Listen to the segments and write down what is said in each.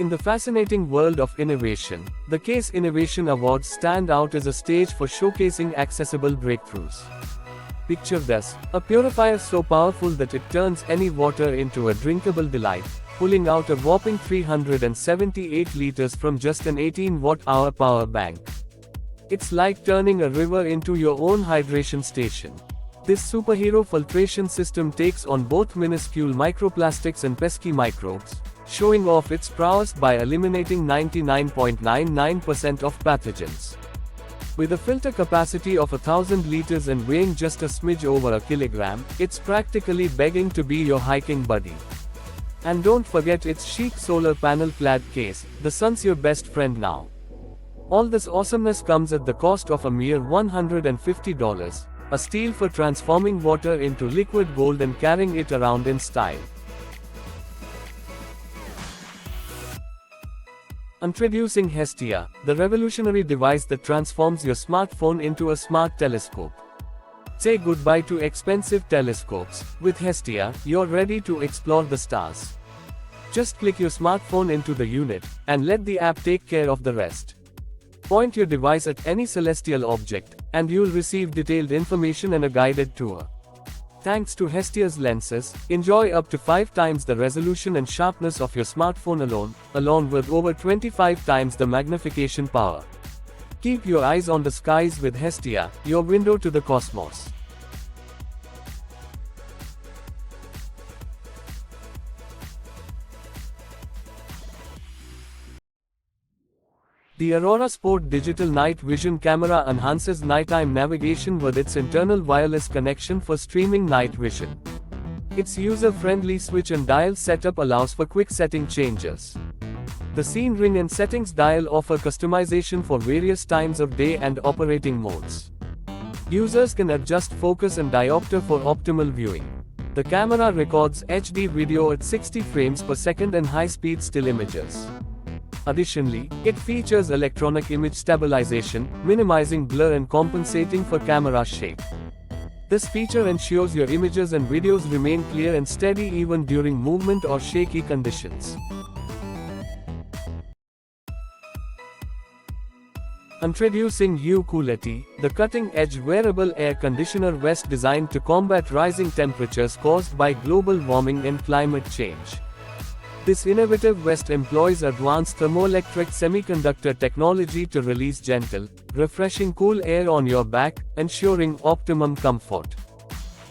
In the fascinating world of innovation, the Case Innovation Awards stand out as a stage for showcasing accessible breakthroughs. Picture this, a purifier so powerful that it turns any water into a drinkable delight, pulling out a whopping 378 liters from just an 18-watt-hour power bank. It's like turning a river into your own hydration station. This superhero filtration system takes on both minuscule microplastics and pesky microbes, showing off its prowess by eliminating 99.99% of pathogens. With a filter capacity of 1,000 liters and weighing just a smidge over a kilogram, it's practically begging to be your hiking buddy. And don't forget its chic solar panel-clad case, the sun's your best friend now. All this awesomeness comes at the cost of a mere $150, a steal for transforming water into liquid gold and carrying it around in style. Introducing Hestia, the revolutionary device that transforms your smartphone into a smart telescope. Say goodbye to expensive telescopes. With Hestia, you're ready to explore the stars. Just click your smartphone into the unit, and let the app take care of the rest. Point your device at any celestial object, and you'll receive detailed information and a guided tour. Thanks to Hestia's lenses, enjoy up to 5 times the resolution and sharpness of your smartphone along with over 25 times the magnification power. Keep your eyes on the skies with Hestia, your window to the cosmos. The Aurora Sport Digital Night Vision camera enhances nighttime navigation with its internal wireless connection for streaming night vision. Its user-friendly switch and dial setup allows for quick setting changes. The scene ring and settings dial offer customization for various times of day and operating modes. Users can adjust focus and diopter for optimal viewing. The camera records HD video at 60 frames per second and high-speed still images. Additionally, it features electronic image stabilization, minimizing blur and compensating for camera shake. This feature ensures your images and videos remain clear and steady even during movement or shaky conditions. Introducing Ucoolity, the cutting-edge wearable air conditioner vest designed to combat rising temperatures caused by global warming and climate change. This innovative vest employs advanced thermoelectric semiconductor technology to release gentle, refreshing cool air on your back, ensuring optimum comfort.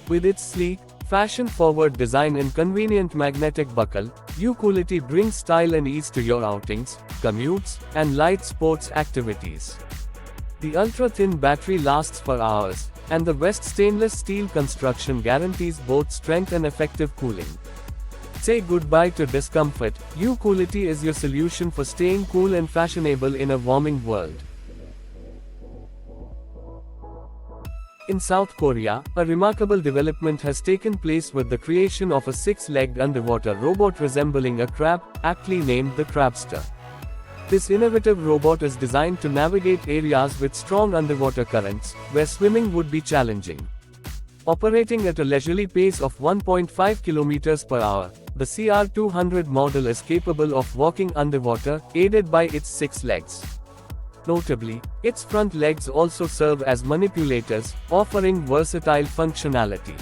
With its sleek, fashion-forward design and convenient magnetic buckle, Ucoolity brings style and ease to your outings, commutes, and light sports activities. The ultra-thin battery lasts for hours, and the vest's stainless steel construction guarantees both strength and effective cooling. Say goodbye to discomfort. Ucoolity is your solution for staying cool and fashionable in a warming world. In South Korea, a remarkable development has taken place with the creation of a 6-legged underwater robot resembling a crab, aptly named the crabster. This innovative robot is designed to navigate areas with strong underwater currents, where swimming would be challenging. Operating at a leisurely pace of 1.5 km per hour, the CR200 model is capable of walking underwater, aided by its 6 legs. Notably, its front legs also serve as manipulators, offering versatile functionality.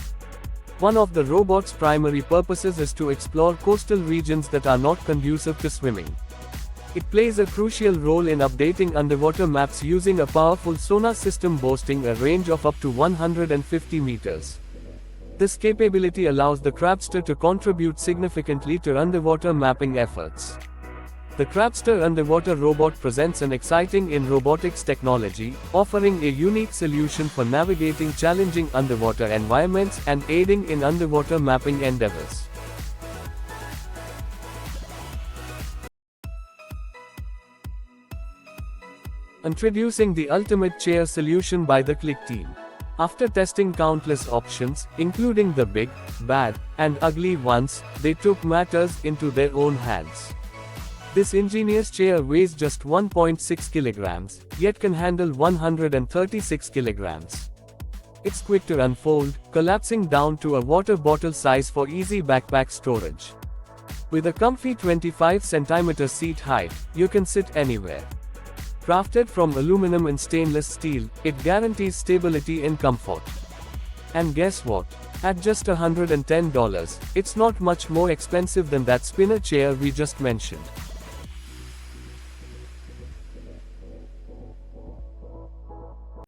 One of the robot's primary purposes is to explore coastal regions that are not conducive to swimming. It plays a crucial role in updating underwater maps using a powerful sonar system boasting a range of up to 150 meters. This capability allows the crabster to contribute significantly to underwater mapping efforts. The crabster underwater robot presents an exciting in robotics technology, offering a unique solution for navigating challenging underwater environments and aiding in underwater mapping endeavors. Introducing the ultimate chair solution by the Cliq team. After testing countless options, including the big, bad, and ugly ones, they took matters into their own hands. This ingenious chair weighs just 1.6 kilograms, yet can handle 136 kilograms. It's quick to unfold, collapsing down to a water bottle size for easy backpack storage. With a comfy 25 cm seat height, you can sit anywhere. Crafted from aluminum and stainless steel, it guarantees stability and comfort. And guess what? At just $110, it's not much more expensive than that spinner chair we just mentioned.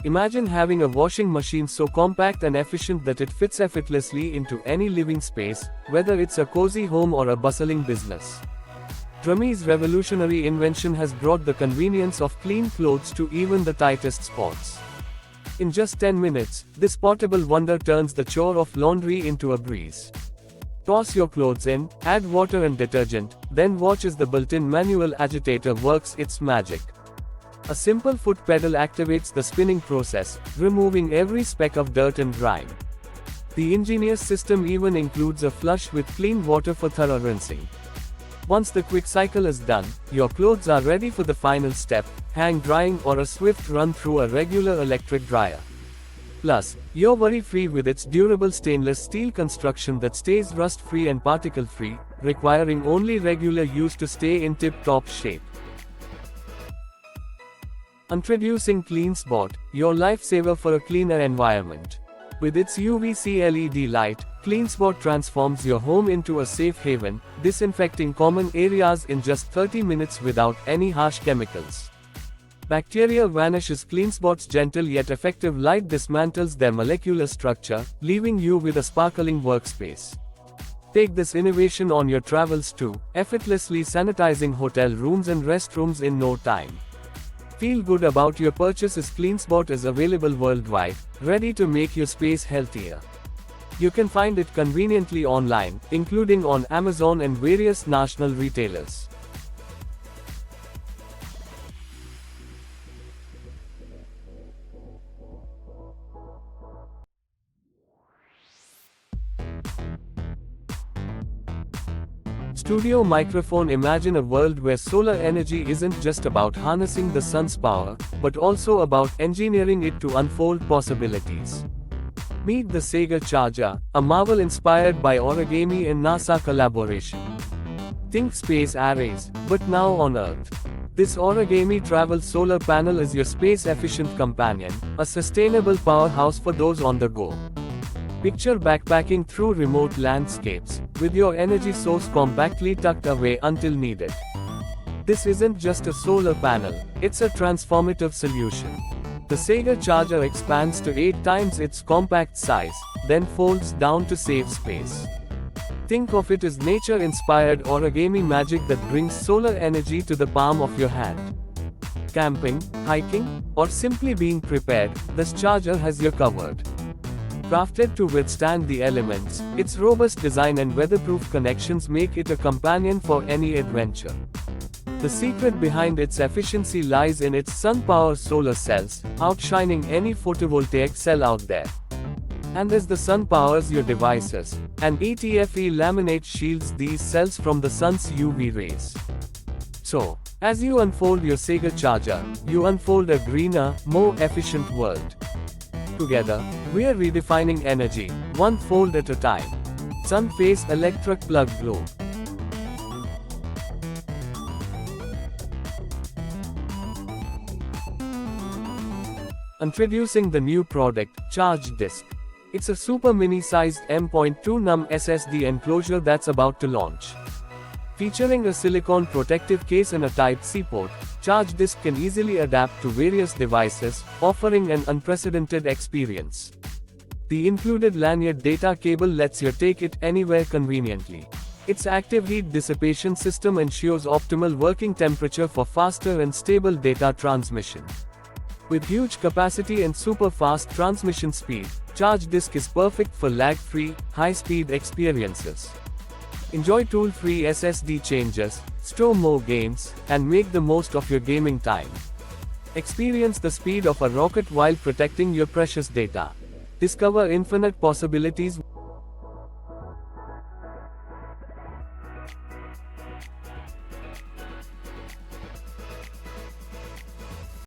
Imagine having a washing machine so compact and efficient that it fits effortlessly into any living space, whether it's a cozy home or a bustling business. Drumi's revolutionary invention has brought the convenience of clean clothes to even the tightest spots. In just 10 minutes, this portable wonder turns the chore of laundry into a breeze. Toss your clothes in, add water and detergent, then watch as the built-in manual agitator works its magic. A simple foot pedal activates the spinning process, removing every speck of dirt and grime. The ingenious system even includes a flush with clean water for thorough rinsing. Once the quick cycle is done, your clothes are ready for the final step, hang drying or a swift run through a regular electric dryer. Plus, you're worry-free with its durable stainless steel construction that stays rust-free and particle-free, requiring only regular use to stay in tip-top shape. Introducing CleanSpot, your lifesaver for a cleaner environment. With its UVC LED light, CleanSpot transforms your home into a safe haven, disinfecting common areas in just 30 minutes without any harsh chemicals. Bacteria vanishes. CleanSpot's gentle yet effective light dismantles their molecular structure, leaving you with a sparkling workspace. Take this innovation on your travels too, effortlessly sanitizing hotel rooms and restrooms in no time. Feel good about your purchase as CleanSpot is available worldwide, ready to make your space healthier. You can find it conveniently online, including on Amazon and various national retailers. Studio microphone. Imagine a world where solar energy isn't just about harnessing the sun's power, but also about engineering it to unfold possibilities. Meet the Sego Charger, a marvel inspired by origami and NASA collaboration. Think space arrays, but now on Earth. This origami travel solar panel is your space-efficient companion, a sustainable powerhouse for those on the go. Picture backpacking through remote landscapes, with your energy source compactly tucked away until needed. This isn't just a solar panel, it's a transformative solution. The Sego Charger expands to 8 times its compact size, then folds down to save space. Think of it as nature-inspired origami magic that brings solar energy to the palm of your hand. Camping, hiking, or simply being prepared, this charger has you covered. Crafted to withstand the elements, its robust design and weatherproof connections make it a companion for any adventure. The secret behind its efficiency lies in its sun-powered solar cells, outshining any photovoltaic cell out there. And as the sun powers your devices, an ETFE laminate shields these cells from the sun's UV rays. So, as you unfold your Sego Charger, you unfold a greener, more efficient world. Together, we're redefining energy, one fold at a time. Sun-Face Electric Plug Globe. Introducing the new product, Charge Disk. It's a super mini-sized M.2 num SSD enclosure that's about to launch. Featuring a silicone protective case and a Type-C port, Charge Disk can easily adapt to various devices, offering an unprecedented experience. The included lanyard data cable lets you take it anywhere conveniently. Its active heat dissipation system ensures optimal working temperature for faster and stable data transmission. With huge capacity and super fast transmission speed, Charge Disk is perfect for lag-free, high-speed experiences. Enjoy tool-free SSD changes, store more games, and make the most of your gaming time. Experience the speed of a rocket while protecting your precious data. Discover infinite possibilities